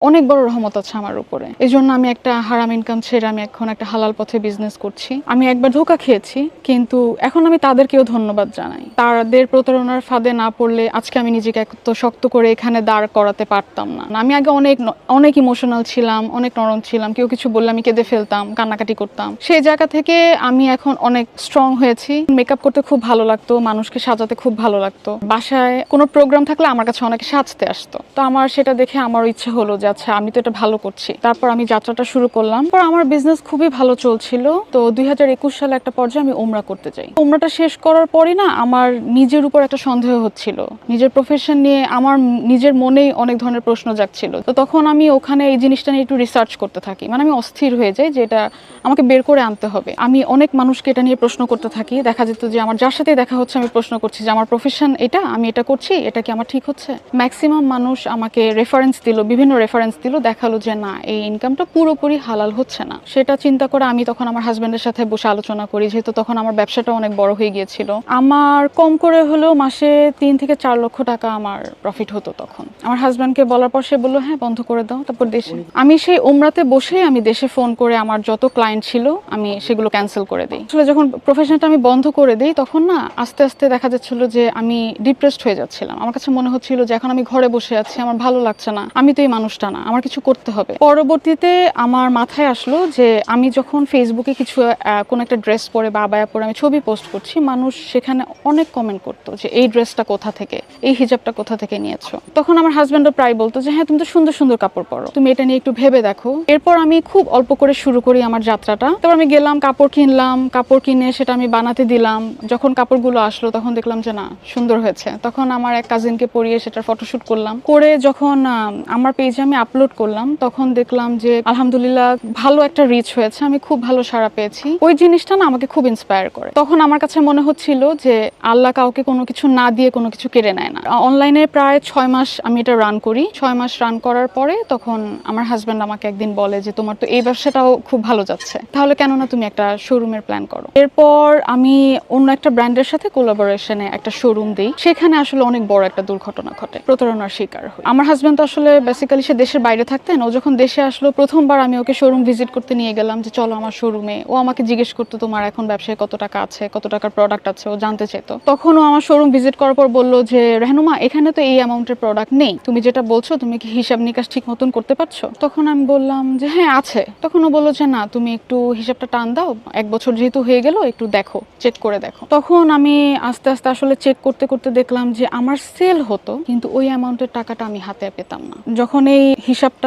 অনেক বড় রহমত আছে আমার উপরে। এজন্য আমি একটা হারাম ইনকাম ছেড়ে আমি এখন একটা হালাল পথে বিজনেস করছি। আমি একবার ধোঁকা খেয়েছি, কিন্তু এখন আমি তাদেরকেও ধন্যবাদ জানাই। তাদের প্রতারণার ফাঁদে না পড়লে আজকে আমি নিজেকে এত শক্ত করে এখানে দাঁড় করাতে পারতাম না। আমি আগে অনেক ইমোশনাল ছিলাম, অনেক নরম ছিলাম। কেউ কিছু বললে আমি কেঁদে ফেলতাম, কান্নাকাটি করতাম। সেই জায়গা থেকে আমি এখন অনেক স্ট্রং হয়েছি। মেকআপ করতে খুব ভালো লাগতো, মানুষকে সাজাতে খুব ভালো লাগতো। বাসায় কোনো প্রোগ্রাম থাকলে আমার কাছে অনেকে সাজতে আসতো। তো আমার সেটা দেখে আমার ইচ্ছে হলো যে আচ্ছা আমি তো এটা ভালো করছি। তারপর আমি যাত্রাটা শুরু করলাম। পর আমার বিজনেস খুবই ভালো চলছিল। তো 2021 সালে একটা পর্যায়ে আমি উমরা করতে যাই। উমরাটা শেষ করার পরই না আমার নিজের উপর একটা সন্দেহ হচ্ছিল। নিজের প্রফেশন নিয়ে আমার নিজের মনেই অনেক ধরনের প্রশ্ন জাগছিল। তো তখন আমি ওখানে এই জিনিসটা নিয়ে একটু রিসার্চ করতে থাকি। মানে আমি অস্থির হয়ে যাই যে এটা আমাকে বের করে আনতে হবে। আমি অনেক মানুষকে এটা নিয়ে প্রশ্ন করতে থাকি। দেখা যেত যে আমার যার সাথে দেখা হচ্ছে আমি প্রশ্ন করছি যে আমার প্রফেশন এটা, আমি এটা করছি, এটা কি আমার ঠিক হচ্ছে? ম্যাক্সিমাম মানুষ আমাকে রেফারেন্স দিল, বিভিন্ন রেফারেন্স দিল, দেখালো যে না, এই ইনকামটা পুরোপুরি হালাল হচ্ছে না। সেটা চিন্তা করে আমি তখন আমার হাজব্যান্ডের সাথে বসে আলোচনা করি, যেহেতু তখন আমার ব্যবসাটা অনেক বড় হয়ে গিয়েছিল। আমার কম করে হলেও মাসে 3 থেকে 4 লক্ষ টাকা আমার প্রফিট হতো তখন। আমার হাজব্যান্ডকে বলার পর সে বললো হ্যাঁ বন্ধ করে দাও। তারপর দেশে আমি সেই উমরাতে বসেই আমি দেশে ফোন করে আমার যত ক্লায়েন্ট ছিল আমি সেগুলো ক্যান্সেল করে দিই। আসলে যখন প্রফেশনটা আমি বন্ধ করে দিই তখন না আস্তে আস্তে দেখা যাচ্ছিল যে আমি ডিপ্রেসড হয়ে যাচ্ছিলাম। আমার কাছে মনে হচ্ছিল যে এখন আমি ঘরে বসে আছি, আমার ভালো লাগছে না, আমি তো এই মানুষটা না, আমার কিছু করতে হবে। পরবর্তীতে আমার মাথায় আসলো যে আমি যখন ফেসবুকে কিছু কোনো একটা ড্রেস পরে বা আবায়া পরে আমি ছবি পোস্ট করছি, মানুষ সেখানে অনেক কমেন্ট করতো যে এই ড্রেসটা কোথা থেকে, এই হিজাবটা কোথা থেকে নিয়েছো। তখন আমার হাজব্যান্ডও প্রায় বলতো যে হ্যাঁ তুমি তো সুন্দর সুন্দর কাপড় পরো, তুমি এটা নিয়ে একটু ভেবে দেখো। এরপর আমি খুব অল্প করে শুরু করি আমার যাত্রাটা। তারপর আমি গেলাম, কাপড় কিনলাম, কাপড় কিনে সেটা আমি বানাতে দিলাম। যখন কাপড়গুলো আসলো তখন দেখলাম যে না, সুন্দর হয়েছে। তখন আমার এক কাজিনকে পরিয়ে সেটার ফটোশুট করলাম। করে যখন আমার পেজে আমি আপলোড করলাম তখন দেখলাম যে আলহামদুলিল্লাহ ভালো একটা রিচ হয়েছে, আমি খুব ভালো সাড়া পেয়েছি। ওই জিনিসটা না আমাকে খুব ইন্সপায়ার করে। তখন আমার কাছে মনে হচ্ছিল যে আল্লাহ কাউকে কোনো কিছু না দিয়ে কোনো কিছু কেড়ে নেয় না। অনলাইনে প্রায় 6 মাস আমি এটা রান করি। 6 মাস রান করার পরে তখন আমার হাজব্যান্ড আমাকে একদিন বলে যে তোমার তো এই ব্যবসাটাও খুব ভালো যাচ্ছে, তাহলে কেন না তুমি একটা শোরুমের প্ল্যান করো। এরপর আমি অন্য একটা ব্র্যান্ডের সাথে কোলাবোরেশনে একটা শোরুম দিই। সেখানে আসলে অনেক বড় একটা দুর্ঘটনা ঘটে, প্রতারণার শিকার হই। আমার হাজব্যান্ড তো আসলে বেসিক্যালি সে দেশের বাইরে থাকতেন। ও যখন দেশে আসলো প্রথমবার আমি ওকে শোরুম ভিজিট করতে নিয়ে গেলাম যে চলো আমার শোরুমে। ও আমাকে জিজ্ঞেস করতো তোমার এখন ব্যবসায় কত টাকা আছে, কত টাকার প্রোডাক্ট আছে, ও জানতে চাইতো। তখন ও আমার শোরুম ভিজিট করার পর বললো যে রেহনুমা এখানে তো এই অ্যামাউন্টের প্রোডাক্ট নেই, তুমি যেটা বলছো তুমি কি হিসাব নিকাশ ঠিক মতন করতে পারছো? তখন আমি বললাম যে হ্যাঁ আছে। তখন ও বললো যে না, তুমি একটু হিসাবটা টান দাও, 1 বছর যেহেতু হয়ে গেল একটু দেখো, চেক করে দেখো। তখন আমি আস্তে আস্তে আসলে চেক করতে করতে দেখলাম যে আমার সেল হতো কিন্তু ওই অ্যামাউন্টের টাকাটা আমি হাতে পেতাম না। যখন এই হিসাবটা